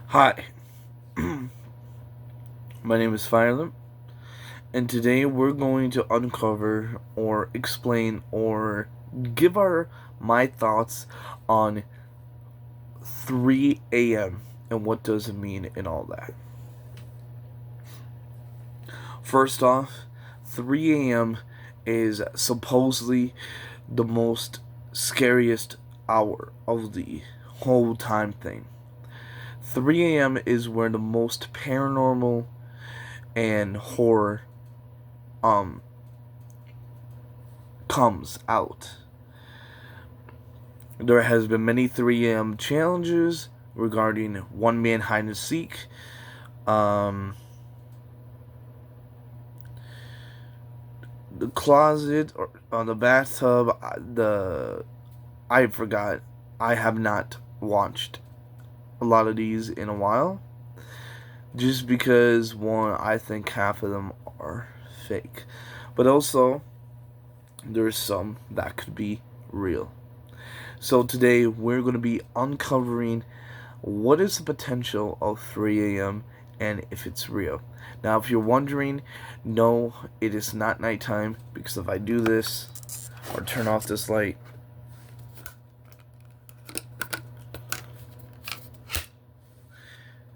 Hi, my name is Phylum, and today we're going to uncover or explain or give my thoughts on 3 a.m. and what does it mean and all that. First off, 3 a.m. is supposedly the most scariest hour of the whole time thing. 3 a.m. is where the most paranormal and horror um comes out. There has been many 3 a.m. challenges regarding one man hide and seek, um, the closet or on the bathtub. I forgot. I have not watched a lot of these in a while, just because one, I think half of them are fake, but also there's some that could be real. So today we're going to be uncovering what is the potential of 3 a.m. and if it's real. Now, if you're wondering, no, it is not nighttime, because if I do this or turn off this light,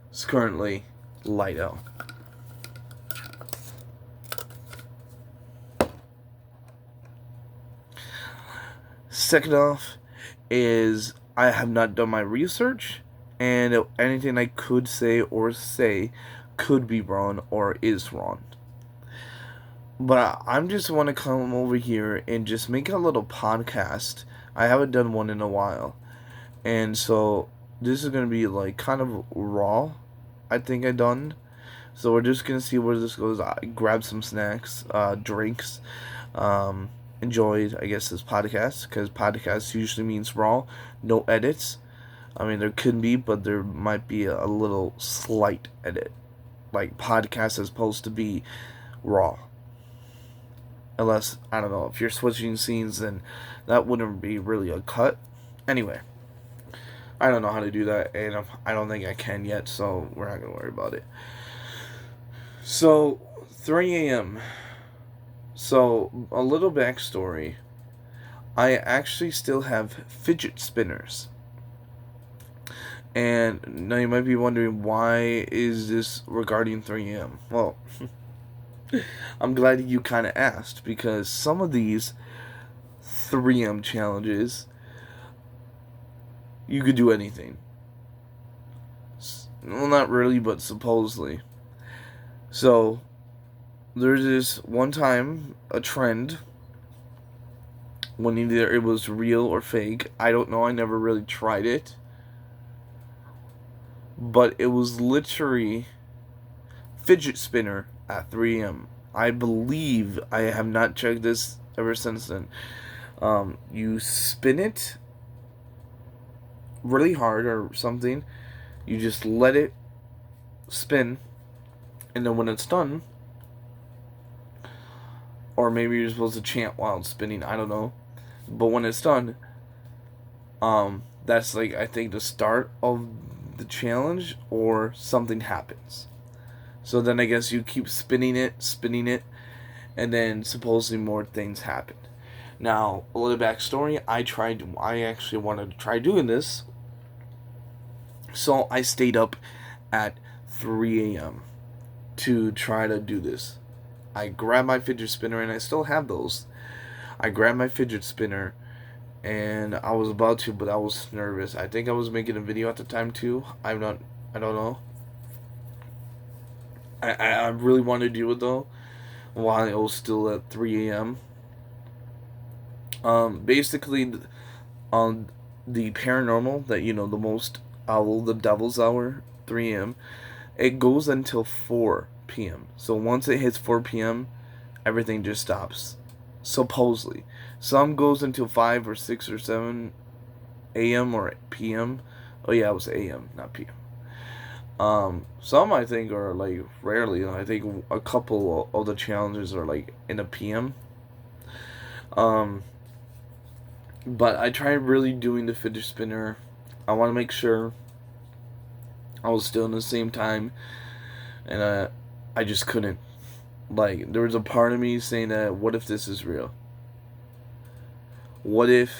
it's currently light out. Second off, is I have not done my research, and anything I could say could be wrong or is wrong. But I'm just want to come over here and just make a little podcast. I haven't done one in a while, and so this is gonna be like kind of raw. I think I done. So we're just gonna see where this goes. I grab some snacks, drinks, um, enjoyed, I guess, this podcast, because podcast usually means raw, no edits. I mean, there could be, but there might be a little slight edit. Like, podcast is supposed to be raw. Unless, I don't know, if you're switching scenes, then that wouldn't be really a cut. Anyway, I don't know how to do that, and I don't think I can yet, so we're not going to worry about it. So, 3 a.m. So, a little backstory. I actually still have fidget spinners. And now you might be wondering, why is this regarding 3 a.m.? Well, I'm glad you kind of asked, because some of these 3 a.m. challenges, you could do anything. Well, not really, but supposedly. So, there's this one time, a trend, when either it was real or fake. I don't know, I never really tried it. But it was literally fidget spinner at 3 a.m. I believe, I have not checked this ever since then. You spin it really hard or something. You just let it spin, and then when it's done, or maybe you're supposed to chant while it's spinning. I don't know, but when it's done, that's like, I think, the start of the challenge, or something happens. So then I guess you keep spinning it, and then supposedly more things happen. Now, a little backstory. I actually wanted to try doing this, so I stayed up at 3 a.m. to try to do this. I grabbed my fidget spinner, and I still have those. I grabbed my fidget spinner, and I was about to, but I was nervous. I think I was making a video at the time too. I don't know. I really wanted to do it though, while it was still at 3 a.m. Basically, on the paranormal, that, the most owl, the devil's hour, 3 a.m., it goes until 4 p.m. So once it hits 4 p.m., everything just stops. Supposedly. Some goes until 5 or 6 or 7 a.m. or p.m. Oh, yeah, it was a.m., not p.m. Some, I think, are like rarely. I think a couple of the challenges are like in a p.m. Um, but I tried really doing the fidget spinner. I want to make sure I was still in the same time, and I just couldn't. Like, there was a part of me saying that, what if this is real? What if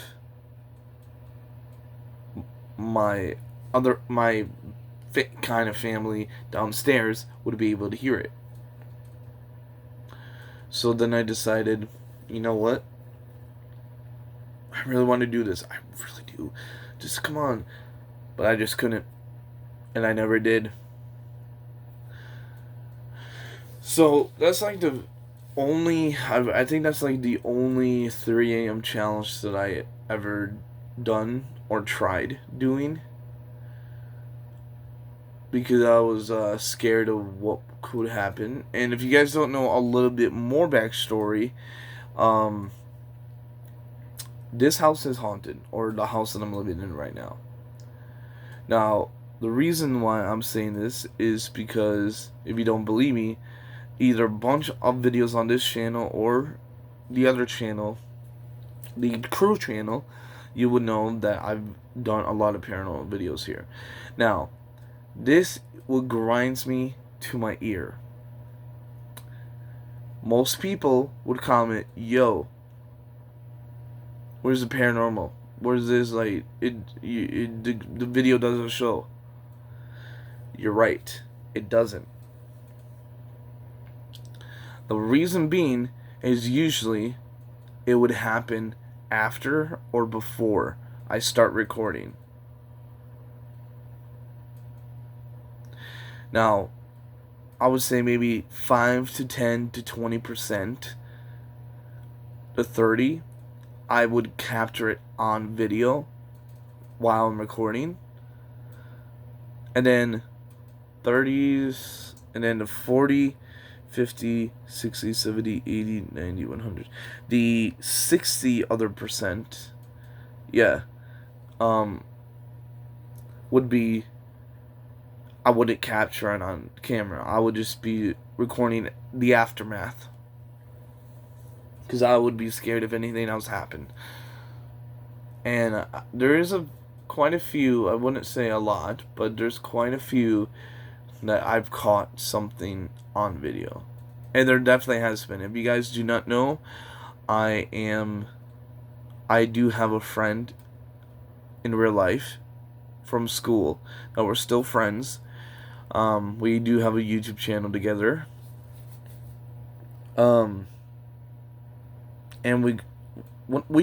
my my kind of family downstairs would be able to hear it? So then I decided, you know what? I really want to do this. I really do. Just come on. But I just couldn't. And I never did. So that's like the I think that's like the only 3 a.m. challenge that I ever done or tried doing. Because I was scared of what could happen. And if you guys don't know a little bit more backstory, um, this house is haunted, or the house that I'm living in right now. Now, the reason why I'm saying this is because, if you don't believe me, either a bunch of videos on this channel or the other channel, the crew channel, you would know that I've done a lot of paranormal videos here. Now, this what grinds me to my ear. Most people would comment, "Yo, where's the paranormal? Where's this? Like, the video doesn't show." You're right, it doesn't. The reason being is usually it would happen after or before I start recording. Now, I would say maybe 5 to 10 to 20% to 30, I would capture it on video while I'm recording. And then 30s, and then the 40, 50, 60, 70, 80, 90, 100. The 60 other percent, yeah, would be, I wouldn't capture it on camera. I would just be recording the aftermath. Because I would be scared if anything else happened. And there is quite a few, I wouldn't say a lot, but there's quite a few that I've caught something on video. And there definitely has been. If you guys do not know, I do have a friend in real life from school. Now, we're still friends. We do have a YouTube channel together. And we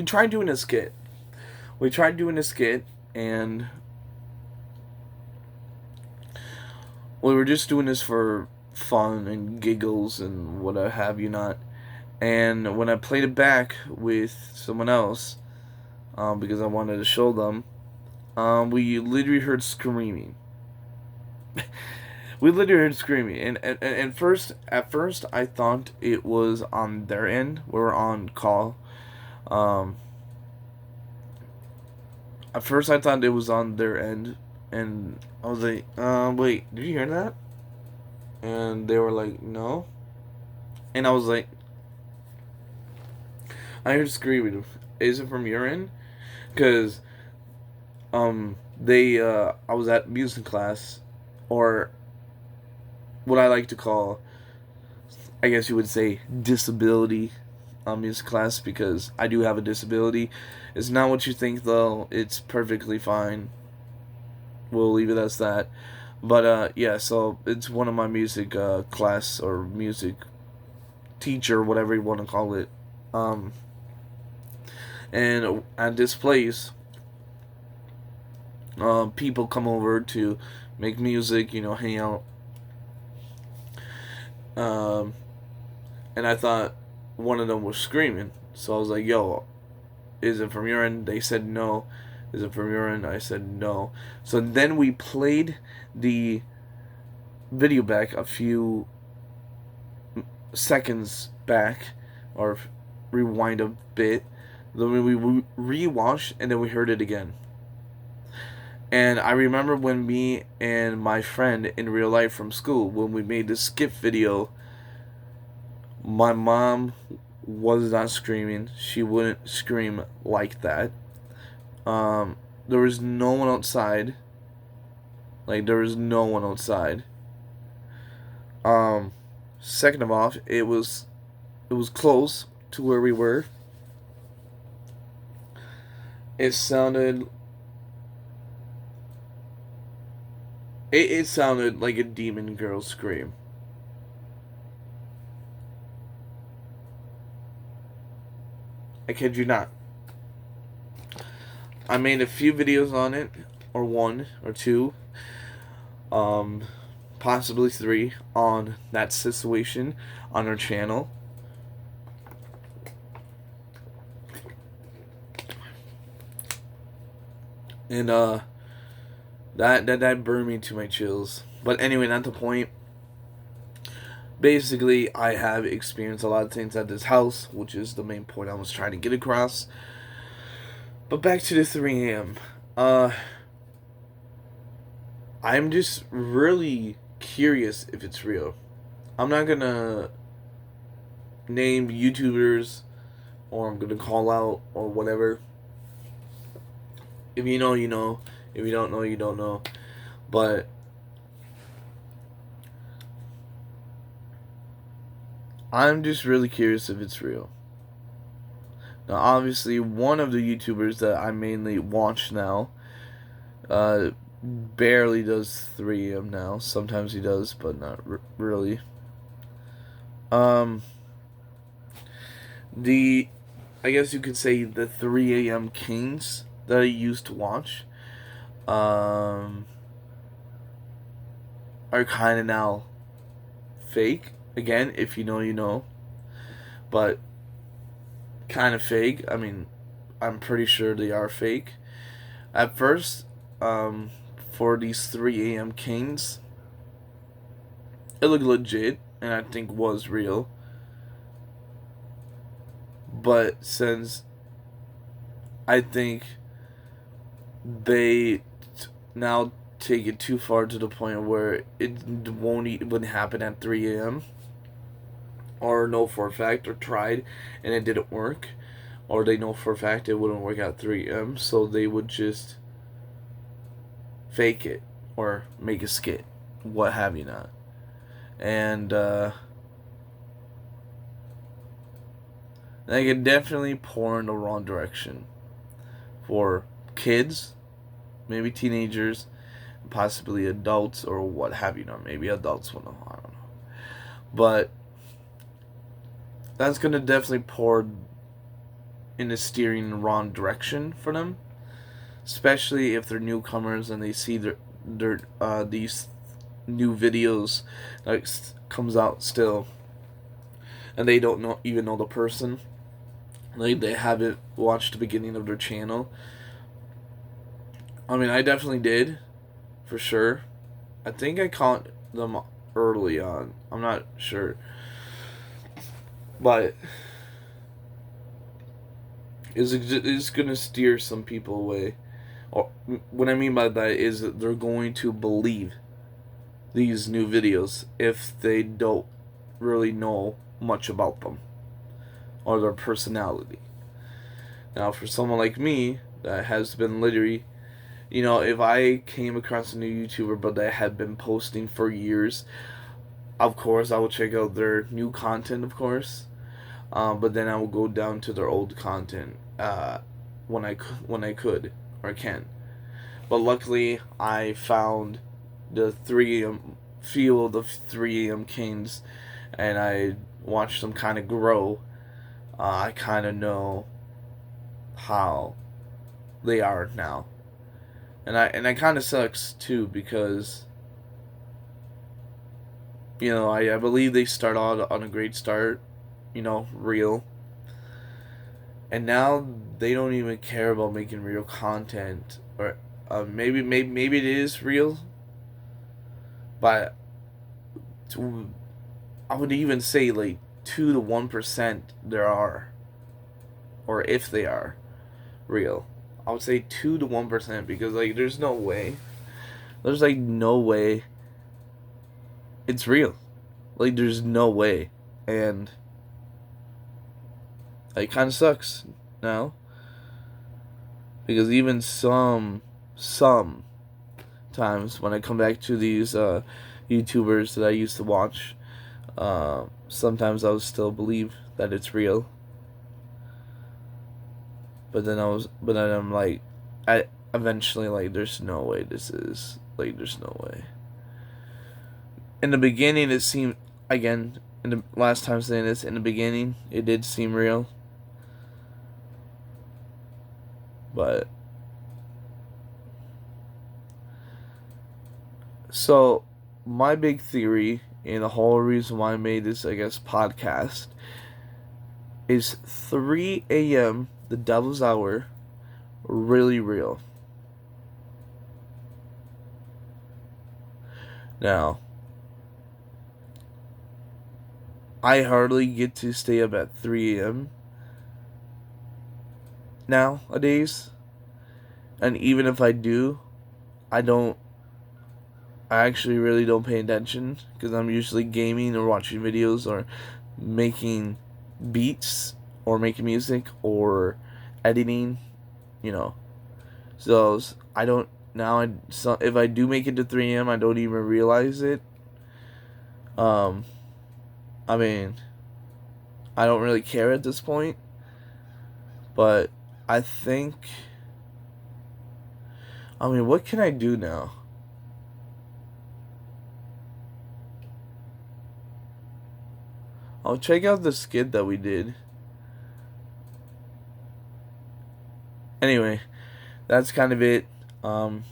tried doing a skit. And we were just doing this for fun and giggles and what have you not. And when I played it back with someone else, because I wanted to show them, we literally heard screaming. We literally heard screaming, and at first I thought it was on their end. We were on call. At first I thought it was on their end, and I was like, wait, did you hear that? And they were like, no. And I was like, I heard screaming. Is it from your end? Because, I was at music class, or what I like to call, I guess you would say, disability music class, because I do have a disability. It's not what you think, though. It's perfectly fine. We'll leave it as that. But, yeah, so it's one of my music class, or music teacher, whatever you want to call it. And at this place, people come over to make music, hang out. And I thought one of them was screaming. So I was like, yo, is it from your end? They said no. Is it from your end? I said no. So then we played the video back a few seconds back, or rewind a bit. Then we rewatched, and then we heard it again. And I remember when me and my friend in real life from school, when we made the skip video, my mom was not screaming. She wouldn't scream like that. There was no one outside. Like, there was no one outside. Second of all, it was close to where we were. It sounded it sounded like a demon girl scream. I kid you not. I made a few videos on it, or one or two, um, possibly three, on that situation on our channel. And that burned me to my chills. But anyway, not the point. Basically, I have experienced a lot of things at this house, which is the main point I was trying to get across. But back to the 3 a.m. I'm just really curious if it's real. I'm not gonna name YouTubers, or I'm gonna call out, or whatever. If you know, you know. If you don't know, you don't know. But I'm just really curious if it's real. Now, obviously, one of the YouTubers that I mainly watch now barely does 3 a.m. now. Sometimes he does, but not really. The, I guess you could say the 3 a.m. Kings that I used to watch are kind of now fake. Again, if you know, you know. But kind of fake. I mean, I'm pretty sure they are fake. At first, for these 3 a.m. Kings, it looked legit, and I think was real. But since I think they now take it too far to the point where it won't even happen at 3 a.m., or know for a fact, or tried and it didn't work, or they know for a fact it wouldn't work at 3 a.m., so they would just fake it or make a skit, what have you not. And they can definitely pour in the wrong direction for kids, maybe teenagers, possibly adults, or what have you not. Maybe adults will know, I don't know. But that's gonna definitely pour in the steering in the wrong direction for them, especially if they're newcomers and they see their these new videos that comes out still, and they don't even know the person. Like, they haven't watched the beginning of their channel. I mean, I definitely did, for sure. I think I caught them early on. I'm not sure. But it's going to steer some people away. Or, what I mean by that is that they're going to believe these new videos if they don't really know much about them or their personality. Now, for someone like me that has been literally, if I came across a new YouTuber but that had been posting for years, of course I will check out their new content, of course, but then I will go down to their old content when I could or can. But luckily, I found the 3 a.m. feel of the 3 a.m. Kings, and I watched them kind of grow. I kind of know how they are now, and I kind of sucks too, because I believe they start out on a great start, real, and now they don't even care about making real content, or maybe it is real, but I would even say like 2 to 1% there are, or if they are real. I would say 2 to 1%, because like there's no way. There's like no way it's real. Like, there's no way. And it kind of sucks now, because even some times when I come back to these YouTubers that I used to watch. Sometimes I'll still believe that it's real, but then I'm like, I eventually like, there's no way this is like, there's no way. In the beginning, it seemed, again, in the last time saying this, in the beginning, it did seem real, but so my big theory and the whole reason why I made this, I guess, podcast is 3 a.m. the Devil's Hour really real? Now, I hardly get to stay up at 3 a.m. nowadays, and even if I do, I actually really don't pay attention because I'm usually gaming or watching videos or making beats or making music or editing, you know. So I don't now. So if I do make it to 3 a.m., I don't even realize it. I mean, I don't really care at this point, but I think. I mean, what can I do now? I'll check out the skit that we did. Anyway, that's kind of it. The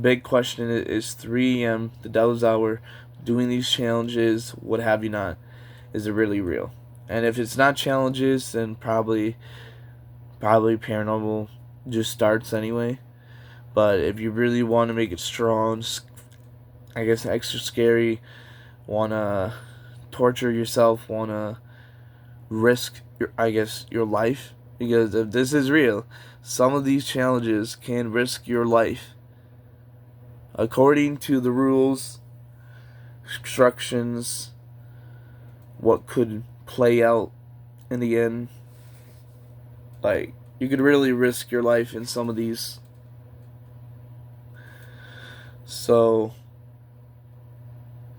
big question is 3 a.m., the Devil's Hour, doing these challenges, what have you not. Is it really real? And if it's not challenges, then probably paranormal just starts anyway. But if you really want to make it strong, I guess extra scary, want to torture yourself, want to risk your life, because if this is real, some of these challenges can risk your life. According to the rules, instructions, what could play out in the end, like, you could really risk your life in some of these. So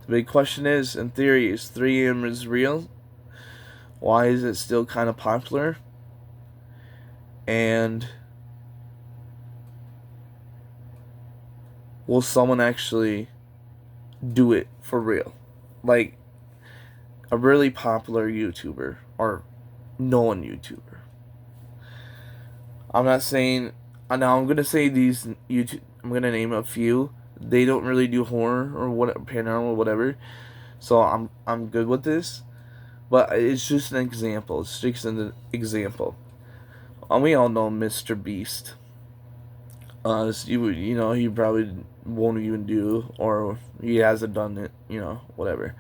the big question is, in theory, is 3 a.m. is real? Why is it still kind of popular? And will someone actually do it for real? Like a really popular YouTuber or known YouTuber. I'm not saying. Now I'm gonna say these YouTube. I'm gonna name a few. They don't really do horror or what, paranormal or whatever. So I'm good with this. But it's just an example. It's just an example. We all know Mr. Beast. You know, he probably won't even do, or he hasn't done it, you know, whatever.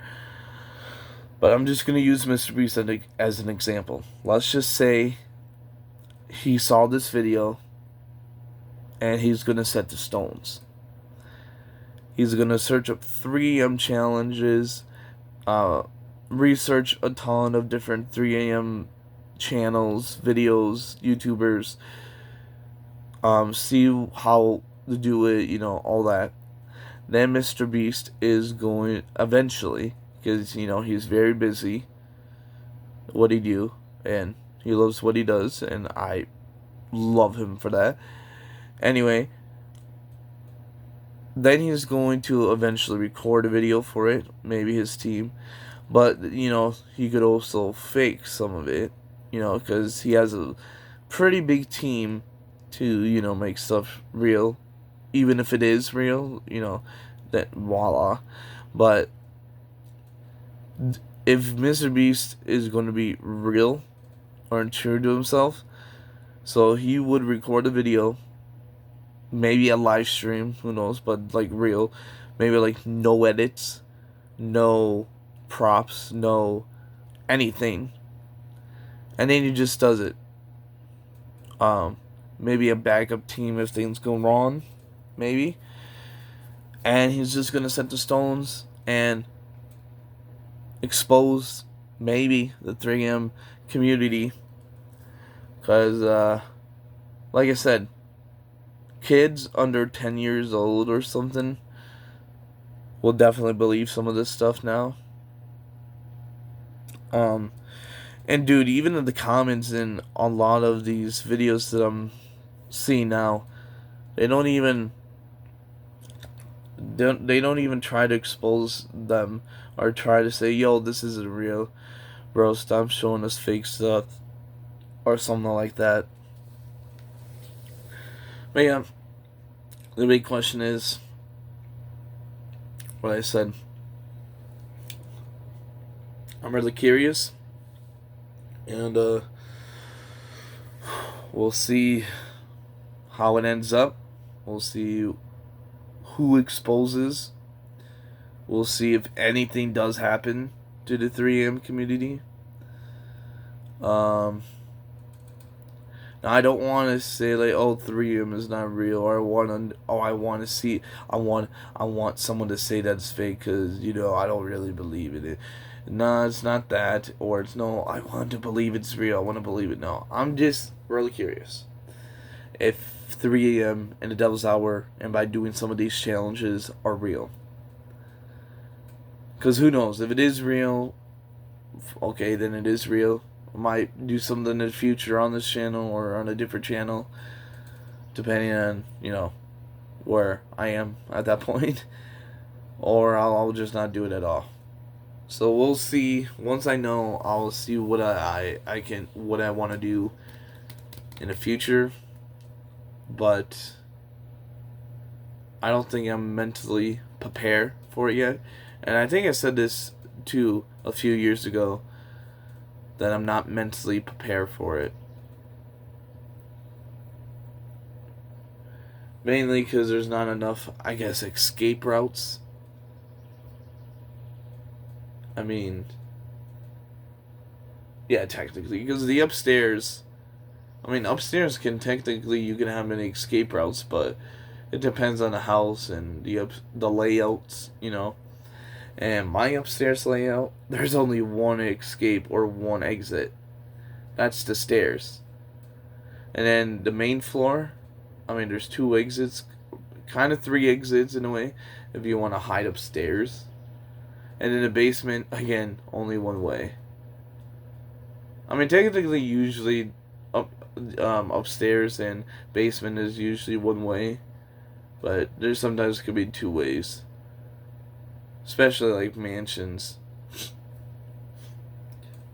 But I'm just going to use Mr. Beast as an example. Let's just say he saw this video and he's going to set the stones. He's going to search up 3 a.m. challenges, research a ton of different 3 a.m. channels, videos, YouTubers, see how to do it, you know, all that. Then Mr. Beast is going, eventually, because, you know, he's very busy, what he do, and he loves what he does, and I love him for that. Anyway, then he's going to eventually record a video for it, maybe his team, but, you know, he could also fake some of it, you know, because he has a pretty big team to, you know, make stuff real, even if it is real, you know, that voila. But if Mr. Beast is going to be real or true to himself, so he would record a video, maybe a live stream, who knows, but like real, maybe like no edits, no props, no anything, and then he just does it. Maybe a backup team if things go wrong, maybe, and he's just gonna set the stones and expose maybe the 3M community, because like I said, kids under 10 years old or something will definitely believe some of this stuff now. And dude, even in the comments in a lot of these videos that I'm seeing now, they don't even try to expose them or try to say, yo, this isn't real, bro, stop showing us fake stuff or something like that. But yeah, the big question is what I said. I'm really curious, and we'll see how it ends up. We'll see who exposes. We'll see if anything does happen to the 3AM community. Now I don't want to say like, oh, 3AM is not real, or I want to see, I want someone to say that's fake, because I don't really believe in it. No, it's not that, or it's no, I want to believe it's real. I want to believe it. No, I'm just really curious if 3AM and the Devil's Hour, and by doing some of these challenges, are real. Because who knows? If it is real, okay, then it is real. I might do something in the future on this channel or on a different channel, depending on, where I am at that point. Or I'll just not do it at all. So we'll see. Once I know, I'll see what I want to do in the future. But I don't think I'm mentally prepared for it yet. And I think I said this too a few years ago, that I'm not mentally prepared for it. Mainly because there's not enough, I guess, escape routes. I mean, yeah, technically, because the upstairs, upstairs you can have many escape routes, but it depends on the house and the layouts, And my upstairs layout, there's only one escape or one exit. That's the stairs. And then the main floor, there's two exits, kind of three exits in a way, if you want to hide upstairs. And in the basement, again, only one way. Technically, usually upstairs and basement is usually one way, but there's sometimes could be two ways, especially like mansions.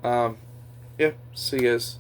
Yeah. See you guys.